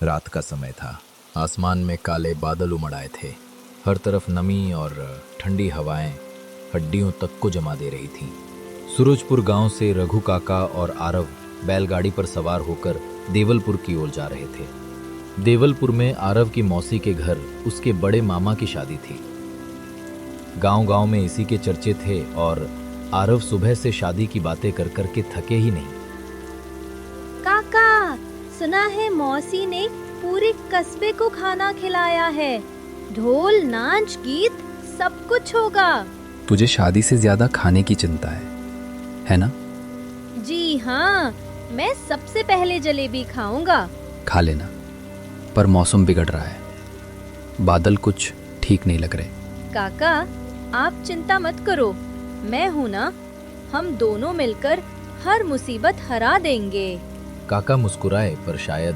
रात का समय था। आसमान में काले बादल उमड़ आए थे। हर तरफ नमी और ठंडी हवाएं हड्डियों तक को जमा दे रही थीं। सूरजपुर गांव से रघु काका और आरव बैलगाड़ी पर सवार होकर देवलपुर की ओर जा रहे थे। देवलपुर में आरव की मौसी के घर उसके बड़े मामा की शादी थी। गांव-गांव में इसी के चर्चे थे और आरव सुबह से शादी की बातें कर कर के थके ही नहीं। काका, सुना है मौसी ने पूरे कस्बे को खाना खिलाया है। ढोल, नाच, गीत सब कुछ होगा। तुझे शादी से ज्यादा खाने की चिंता है ना? जी हाँ, मैं सबसे पहले जलेबी खाऊंगा। खा लेना, पर मौसम बिगड़ रहा है। बादल कुछ ठीक नहीं लग रहे। काका, आप चिंता मत करो, मैं हूँ ना। हम दोनों मिलकर हर मुसीबत हरा देंगे। काका मुस्कुराए, पर शायद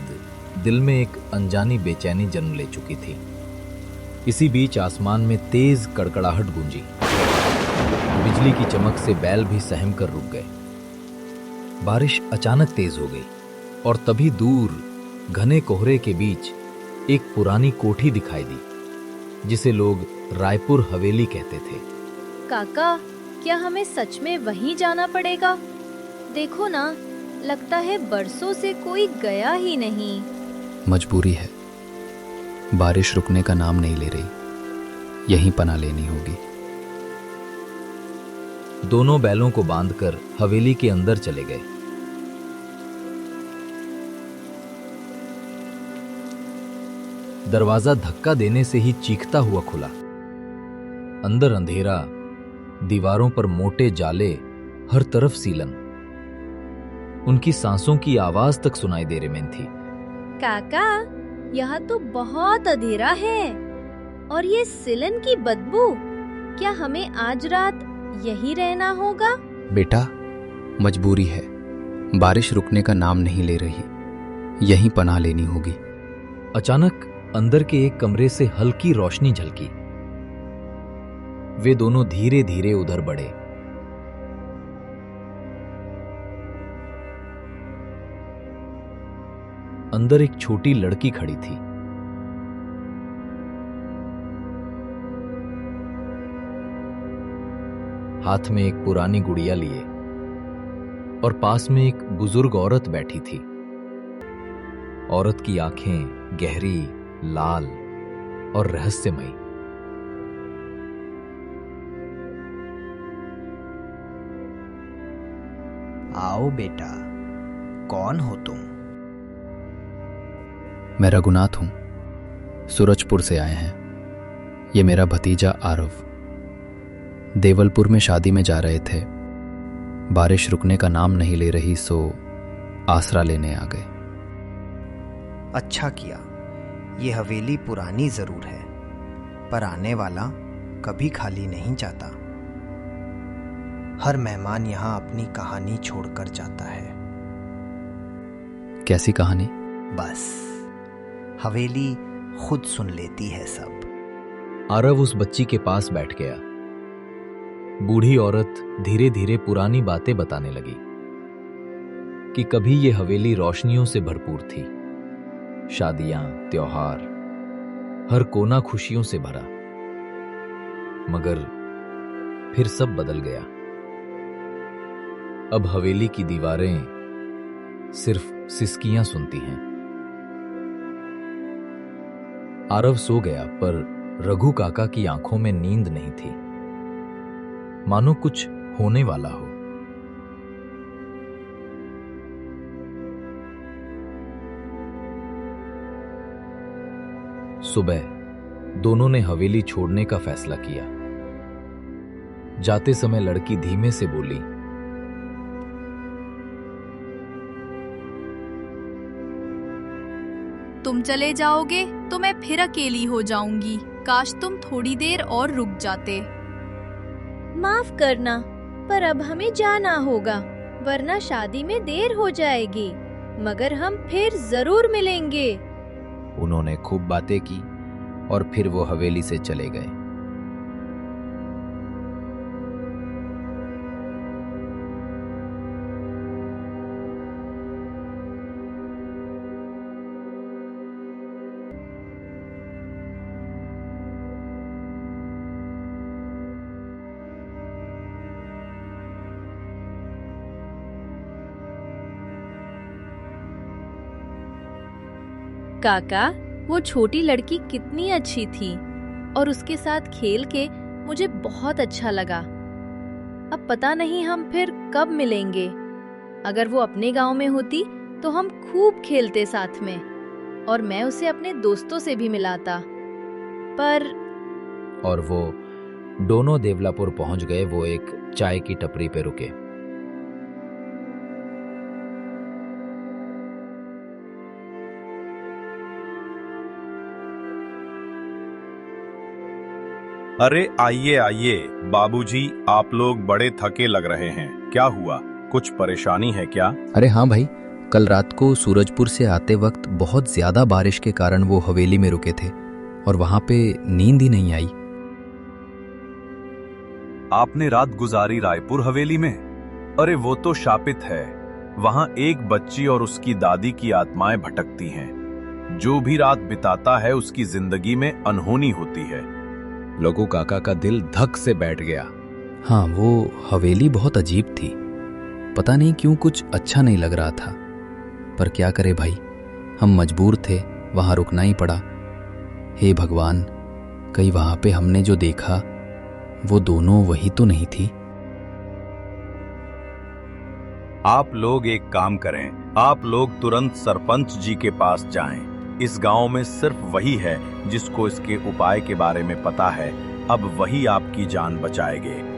दिल में एक अनजानी बेचैनी जन्म ले चुकी थी। इसी बीच आसमान में तेज कड़कड़ाहट गूंजी। बिजली की चमक से बैल भी सहम कर रुक गए। बारिश अचानक तेज हो गई और तभी दूर घने कोहरे के बीच एक पुरानी कोठी दिखाई दी, जिसे लोग रायपुर हवेली कहते थे। काका, क्या हमें सच में वहीं जाना पड़ेगा? देखो ना, लगता है बरसों से कोई गया ही नहीं। मजबूरी है, बारिश रुकने का नाम नहीं ले रही। यहीं पनाह लेनी होगी। दोनों बैलों को बांधकर हवेली के अंदर चले गए। दरवाजा धक्का देने से ही चीखता हुआ खुला। अंदर अंधेरा, दीवारों पर मोटे जाले, हर तरफ सीलन। उनकी सांसों की आवाज तक सुनाई दे रही थी। काका, यहाँ तो बहुत अंधेरा है और ये सिलन की बदबू। क्या हमें आज रात यही रहना होगा? बेटा, मजबूरी है, बारिश रुकने का नाम नहीं ले रही। यहीं पनाह लेनी होगी। अचानक अंदर के एक कमरे से हल्की रोशनी झलकी। वे दोनों धीरे धीरे उधर बढ़े। अंदर एक छोटी लड़की खड़ी थी। हाथ में एक पुरानी गुड़िया लिए और पास में एक बुजुर्ग औरत बैठी थी। औरत की आंखें गहरी, लाल और रहस्यमयी। आओ बेटा, कौन हो तुम? मैं रघुनाथ हूं, सूरजपुर से आए हैं। ये मेरा भतीजा आरव। देवलपुर में शादी में जा रहे थे। बारिश रुकने का नाम नहीं ले रही, सो आसरा लेने आ गए। अच्छा किया। ये हवेली पुरानी जरूर है, पर आने वाला कभी खाली नहीं जाता। हर मेहमान यहाँ अपनी कहानी छोड़कर जाता है। कैसी कहानी? बस, हवेली खुद सुन लेती है सब। आरव उस बच्ची के पास बैठ गया। बूढ़ी औरत धीरे धीरे पुरानी बातें बताने लगी कि कभी ये हवेली रोशनियों से भरपूर थी। शादियां, त्योहार, हर कोना खुशियों से भरा। मगर फिर सब बदल गया। अब हवेली की दीवारें सिर्फ सिसकियां सुनती हैं। आरव सो गया, पर रघु काका की आंखों में नींद नहीं थी, मानो कुछ होने वाला हो। सुबह दोनों ने हवेली छोड़ने का फैसला किया। जाते समय लड़की धीमे से बोली, तुम चले जाओगे तो मैं फिर अकेली हो जाऊंगी। काश तुम थोड़ी देर और रुक जाते। माफ करना, पर अब हमें जाना होगा, वरना शादी में देर हो जाएगी। मगर हम फिर जरूर मिलेंगे। उन्होंने खूब बातें की और फिर वो हवेली से चले गए। काका, वो छोटी लड़की कितनी अच्छी थी और उसके साथ खेल के मुझे बहुत अच्छा लगा। अब पता नहीं हम फिर कब मिलेंगे। अगर वो अपने गांव में होती तो हम खूब खेलते साथ में और मैं उसे अपने दोस्तों से भी मिलाता। पर और वो दोनों देवलापुर पहुंच गए। वो एक चाय की टपरी पे रुके। अरे आइए आइए बाबूजी, आप लोग बड़े थके लग रहे हैं। क्या हुआ, कुछ परेशानी है क्या? अरे हाँ भाई, कल रात को सूरजपुर से आते वक्त बहुत ज्यादा बारिश के कारण वो हवेली में रुके थे और वहां पे नींद ही नहीं आई। आपने रात गुजारी रायपुर हवेली में? अरे वो तो शापित है। वहां एक बच्ची और उसकी दादी की आत्माएं भटकती हैं। जो भी रात बिताता है उसकी जिंदगी में अनहोनी होती है। लघु काका का दिल धक से बैठ गया। हाँ, वो हवेली बहुत अजीब थी। पता नहीं क्यों कुछ अच्छा नहीं लग रहा था, पर क्या करे भाई, हम मजबूर थे, वहां रुकना ही पड़ा। हे भगवान, कहीं वहां पे हमने जो देखा वो दोनों वही तो नहीं थी। आप लोग एक काम करें, आप लोग तुरंत सरपंच जी के पास जाएं। इस गांव में सिर्फ वही है जिसको इसके उपाय के बारे में पता है। अब वही आपकी जान बचाएंगे।